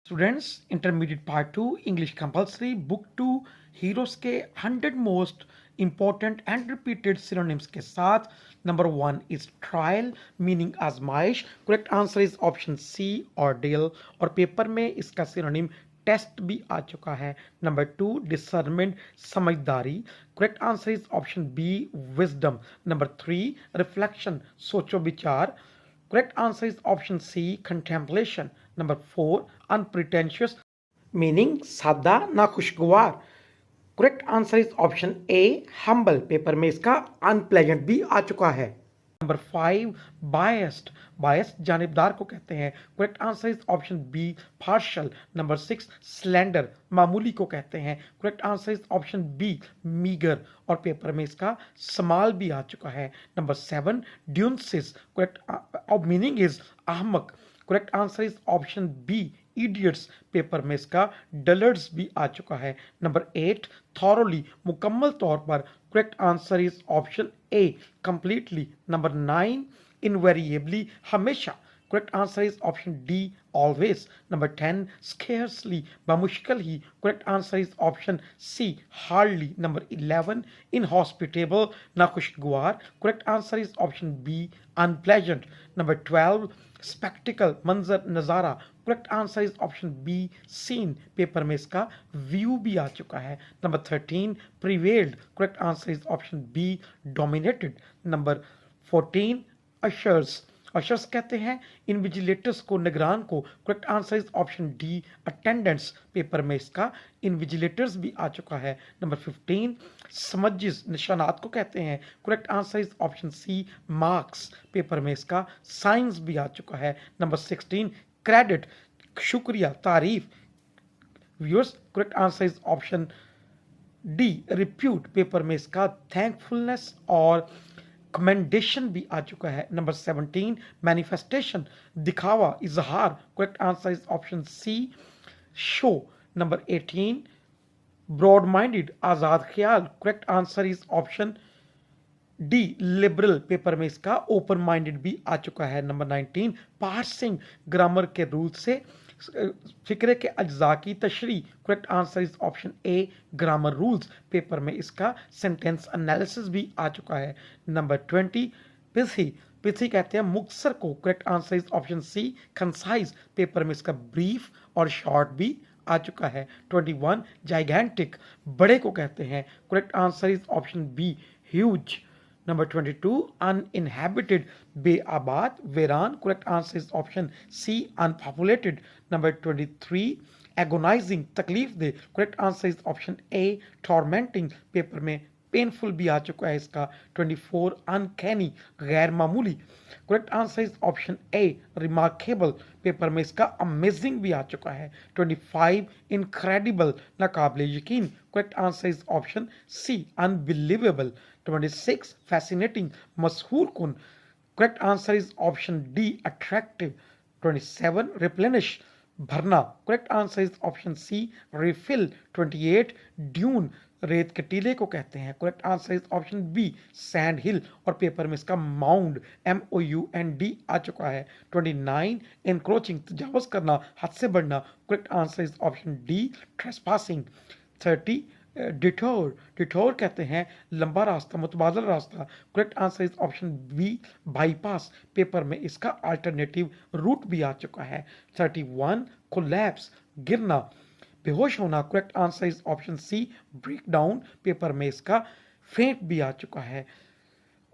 Students intermediate part 2 English compulsory book 2 heroes के 100 most important and repeated synonyms के साथ number 1 is trial meaning आजमाइश। Correct answer is option C ordeal और paper में इसका synonym test भी आ चुका है। नंबर 2 डिसर्नमेंट समझदारी। Correct answer is option B wisdom. Number 3 reflection सोचो विचार। Correct answer is option C, contemplation. Number 4, unpretentious, meaning सादा ना खुशगवार। Correct answer is option A humble. Paper में इसका अनप्लेजेंट भी आ चुका है। Number 5 biased. बायस्ड जानिबदार को कहते हैं। Correct answer is option B partial. Number 6 slender मामूली को कहते हैं। Correct answer is option B meagre और पेपर में इसका समाल भी आ चुका है। Number 7 dunces. Correct meaning is अहमक। Correct answer is option B idiots. Paper में इसका डलर्ड्स भी आ चुका है। नंबर 8 थॉरोली मुकम्मल तौर पर। Correct answer is option A completely. Number 9 invariably हमेशा। Correct answer is option D always. Number 10 scarcely बमुश्किल ही। Correct answer is option C hardly. Number 11 inhospitable नाखुशगवार। Correct answer is option B unpleasant. Number 12 spectacle मंजर नज़ारा। Correct answer is option B scene. Paper में इसका view भी आ चुका है। Number 13 prevailed. Correct answer is option B dominated. Number 14 ushers. Ushers कहते हैं इनविजिलेटर्स को निगरान को। Correct answer is option D attendants. Paper में इसका इनविजिलेटर्स भी आ चुका है। नंबर 15 समझिस निशानात को कहते हैं। Correct answer is option C marks. Paper में इसका साइंस भी आ चुका है। नंबर 16 क्रेडिट शुक्रिया तारीफ viewers. Correct answer is option D repute. Paper में इसका थैंकफुलनेस और कमेंडेशन भी आ चुका है। नंबर 17 मैनिफेस्टेशन दिखावा इजहार। Correct answer is option C show. Number 18 broad minded आजाद ख्याल। Correct answer is option D liberal. Paper में इसका ओपन माइंडेड भी आ चुका है। नंबर 19 पार्सिंग ग्रामर के रूल से फिक्रे के अज्जा की तशरी। Correct answer is option A grammar rules. Paper में इसका सेंटेंस एनालिसिस भी आ चुका है। Number 20 pithy. पिथी कहते हैं मुक्सर को। Correct answer is option C concise. Paper में इसका ब्रीफ और शॉर्ट भी आ चुका है। 21 जाइगेंटिक बड़े को कहते हैं। Correct answer is option be huge. Number 22 uninhabited बेआबाद वेरान। Correct answer is option C unpopulated. Number 23 agonizing तकलीफ दे। Correct answer is option A tormenting। Paper में पेनफुल भी आ चुका है इसका। 24 अनकैनी गैर मामूली। Correct answer is option A remarkable. Paper में इसका अमेजिंग भी आ चुका है। 25 इनक्रेडिबल नाकाबिले यकीन। Correct answer is option C unbelievable. 26 fascinating मशहूर कुन। Correct answer is option D attractive. 27 replenish भरना। Correct answer is option C refill. 28 dune रेत के टीले को कहते हैं। Correct answer is option B sand hill और पेपर में इसका माउंड MOUND आ चुका है। 29 एनक्रोचिंग तजावज करना हद से बढ़ना। Correct answer is option D trespassing. 30 detour. Detour कहते हैं लंबा रास्ता मुतबादल रास्ता। Correct answer is option B bypass. Paper में इसका अल्टरनेटिव रूट भी आ चुका है। 31 कोलैप्स गिरना बेहोश होना। Correct answer is option C break down. Paper में इसका फेंट भी आ चुका है।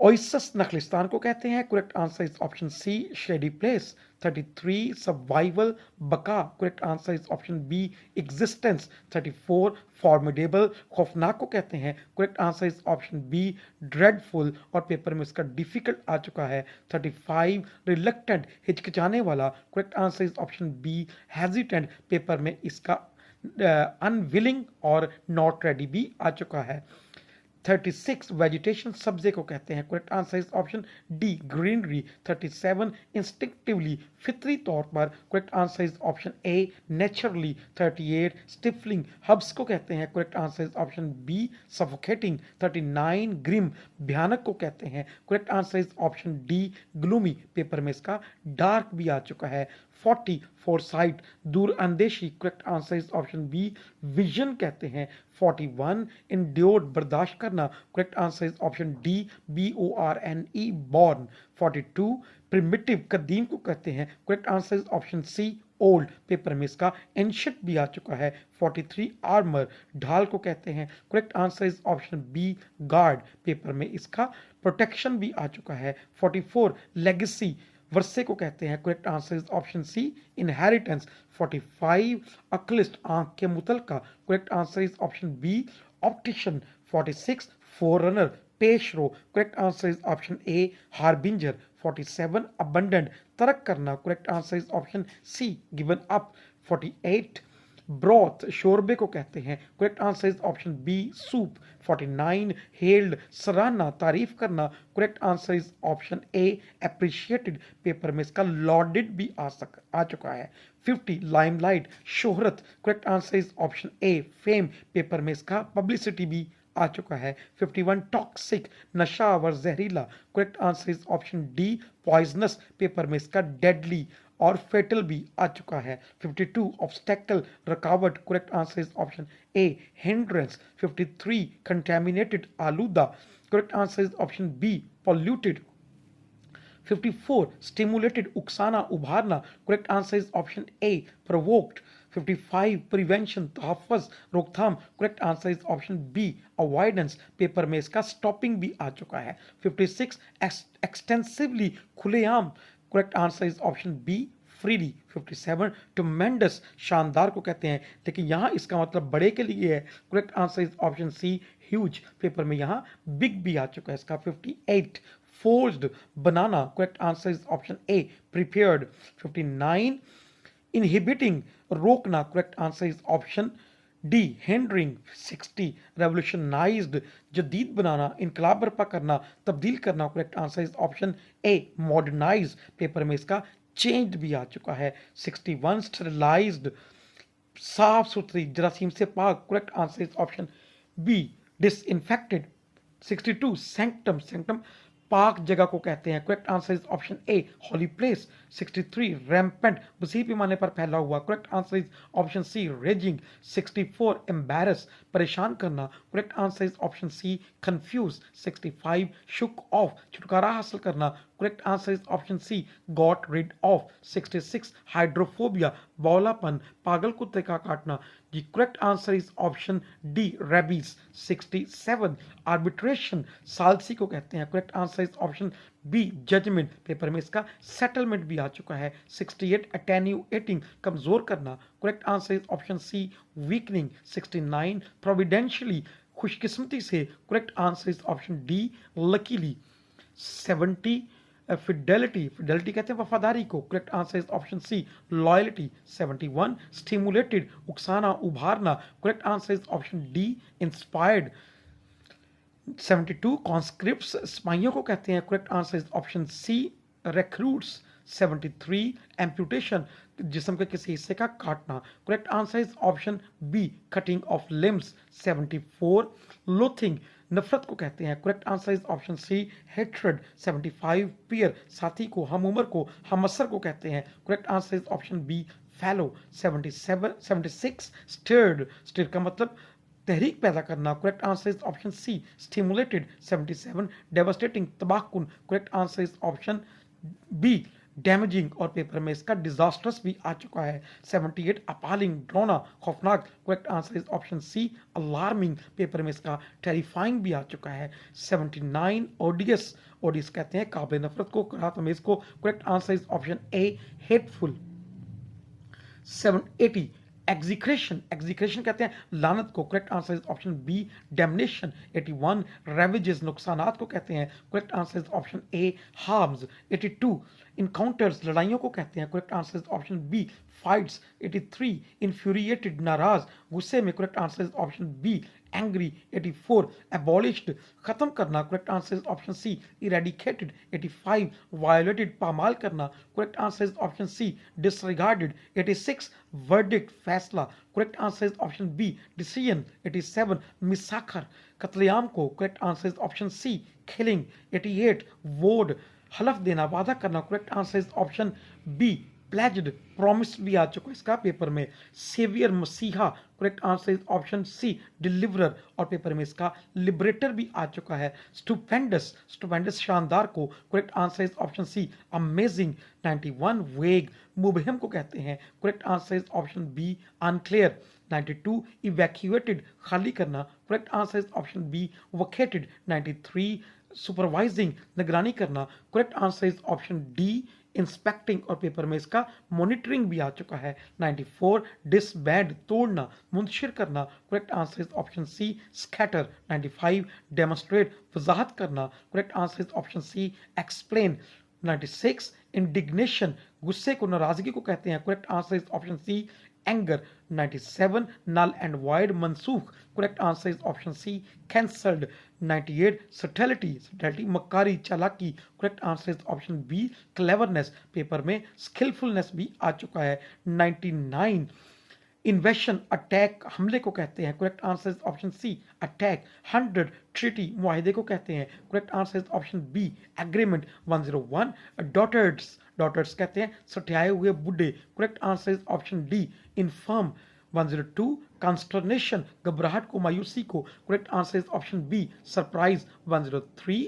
ओइसस नखलिस्तान को कहते हैं। Correct answer is option C shady place. 33 survival बका। Correct answer is option B existence. 34 formidable खौफनाक को कहते हैं। Correct answer is option B dreadful और पेपर में इसका डिफिकल्ट आ चुका है। 35 रिलक्टेंट हिचकिचाने वाला। Correct answer is option B hesitant. Paper में इसका अनविलिंग और नॉट रेडी भी आ चुका है। 36 वेजिटेशन सब्जे को कहते हैं। Correct answer is option D greenery. 37 instinctively फितरी तौर पर। Correct answer is option A naturally. 38 stifling हब्स को कहते हैं। Correct answer is option B suffocating. 39 grim भयानक को कहते हैं। Correct answer is option D gloomy. Paper में इसका डार्क भी आ चुका है। 40 फोरसाइट, दूर अंदेशी, correct answer is option B vision कहते हैं। 41 इंड्योर्ड, बर्दाश्त करना, correct answer is option D BORNE borne. 42 primitive, कदीम को कहते हैं, correct answer is option C old, paper में इसका एंशियंट भी आ चुका है। 43 आर्मर, ढाल को कहते हैं, correct answer is option B guard, paper में इसका प्रोटेक्शन भी आ चुका है। 44 लेगेसी, वर्षे को कहते हैं, correct answer is option C inheritance. 45 oculist, आंख के मुतलका, correct answer is option B optician. 46 forerunner, पेश रो, correct answer is option A harbinger. 47 abundant, तर्क करना, correct answer is option C given up. 48 broth, शोरबे को कहते हैं, correct answer is option B soup. 49 hailed, सराहना, तारीफ करना, correct answer is option A appreciated, paper में इसका लॉर्डेड भी आ चुका है। 50 लाइमलाइट, शोहरत, correct answer is option A fame, paper में इसका पब्लिसिटी भी आ चुका है। 51 टॉक्सिक, नशा व जहरीला, correct answer is option D poisonous, paper में इसका डेडली और फेटल भी आ चुका है। 52 ऑब्स्टेकल, रुकावट, correct answer is option A hindrance. 53 contaminated, आलूदा, correct answer is option B polluted. 54 stimulated, उकसाना, उभारना, correct answer is option A provoked. 55 prevention, तहफ़्फ़ुज़, रोकथाम, correct answer is option B avoidance, paper में इसका स्टॉपिंग भी आ चुका है। 56 एक्सटेंसिवली, खुलेआम, correct answer is option B freely. 57 tremendous, शानदार को कहते हैं, लेकिन यहाँ इसका मतलब बड़े के लिए है, correct answer is option C huge, paper में यहाँ बिग भी आ चुका है इसका। 58 फोर्स्ड, बनाना, correct answer is option A prepared. 59 inhibiting, रोकना, correct answer is option D hindering. 60 revolutionised, जदीद बनाना, इनकलाब बर्पा करना, तब्दील करना, correct answer is option A modernise, paper में इसका चेंज भी आ चुका है। 61 स्टरलाइज्ड, साफ सुथरी, जरासीम से पाक, correct answer is option B disinfected. 62 sanctum, sanctum पाक जगह को कहते हैं, correct answer is option A holy place. 63 rampant, वसीह पैमाने पर फैला हुआ, correct answer is option C raging. 64 embarrass, परेशान करना, correct answer is option C confuse. 65 shook off, छुटकारा हासिल करना, correct answer is option C got rid off. 66 hydrophobia, बौलापन, पागल कुत्ते का काटना, जी correct answer is option D rabies. 67 arbitration, सालसी को कहते हैं, correct answer is option B judgement, paper में इसका सेटलमेंट भी आ चुका है। 68 अटेन्यूएटिंग, कमजोर करना, correct answer is option C weakening. 69 providentially, खुशकिस्मती से, correct answer is option D luckily. 70 fidelity, fidelity कहते हैं वफादारी को, correct answer is option C loyalty. 71 stimulated, उकसाना, उभारना, correct answer is option D inspired. 72 conscripts, सिपाहियों को कहते हैं, correct answer is option C recruits. 73 amputation, जिस्म के किसी हिस्से का काटना, correct answer is option B cutting of limbs. 74 loathing, नफरत को कहते हैं, correct answer is option C hatred. 75 peer, साथी को, हम उम्र को, हम असर को कहते हैं, correct answer is option B fallow. 76 stirred, stir का मतलब तहरीक पैदा करना, correct answer is option C stimulated. 77 devastating, तबाहकुन, correct answer is option B damaging, और पेपर में इसका डिजास्टर्स भी आ चुका है। 78 अपालिंग, डरावना, खौफनाक, correct answer is option C alarming, paper में इसका टेरिफाइंग भी आ चुका है। 79 ओडियस, ओडियस कहते हैं काबिल नफरत को, कराहत अमेज को, correct answer is option A hateful. 780 execration, execration कहते हैं लानत को, correct answer is option B damnation. 81 ravages, नुकसानात को कहते हैं, correct answer is option A harms. 82 encounters, लड़ाइयों को कहते हैं, correct answer is option B fights. 83 infuriated, नाराज, गुस्से में, correct answer is option B angry. 84 abolished, खत्म करना, correct answer is option C eradicated. 85 violated, पामाल करना, correct answer is option C disregarded. 86 verdict, फैसला, correct answer is option B decision. 87 massacre, कत्लेआम को, correct answer is option C killing. 88 vowed, हलफ देना, वादा करना, correct answer is option B pledged promise भी आ चुका है इसका पेपर में। सेवियर मसीहा, correct answer is option C deliverer, और पेपर में इसका लिबरेटर भी आ चुका है। स्टुपेंडस, स्टुपेंडस शानदार को, correct answer is option C amazing. 91 vague, मुबहम को कहते हैं, correct answer is option B unclear. 92 evacuated, खाली करना, correct answer is option B vacated. 93 supervising, निगरानी करना, correct answer is option D inspecting, और पेपर में इसका मॉनिटरिंग भी आ चुका है। 94 डिसबैंड, तोड़ना, मुंतशिर करना, correct answer is option C scatter. 95 demonstrate, वजाहत करना, correct answer is option C explain. 96 indignation, गुस्से को, नाराजगी को कहते हैं, correct answer is option C anger. 97 null and void, मनसूख, correct answer is option C cancelled. 98 subtlety, subtlety मक्कारी, चालाकी, correct answer is option B cleverness, paper में स्किलफुलनेस भी आ चुका है। 99 इन्वेशन, अटैक, हमले को कहते हैं, correct answer is option C attack. 100 treaty, मुआहिदे को कहते हैं, correct answer is option B agreement. 101 dotards, dotards कहते हैं सठियाए हुए बुढ़े, correct answer is option D infirm. 102 consternation, घबराहट को, मायूसी को, correct answer is option B surprise. 103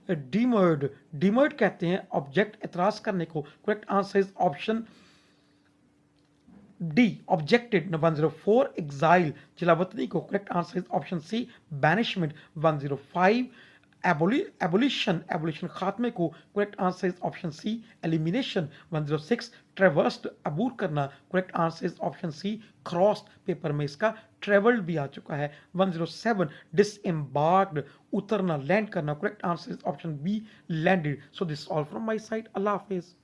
demurred, demurred कहते हैं ऑब्जेक्ट एतराज करने को, correct answer is option D objected. 104 exile, जलावतनी को, correct answer is option C banishment. 105 abolition, abolition खात्मे को, correct answer is option C elimination. 106 traversed, अबूर करना, correct answer is option C crossed, paper में इसका ट्रेवल्ड भी आ चुका है। 107 डिसएम्बार्क्ड, उतरना, लैंड करना, correct answer is option B landed. So this all from my side, अल्लाह हाफिज।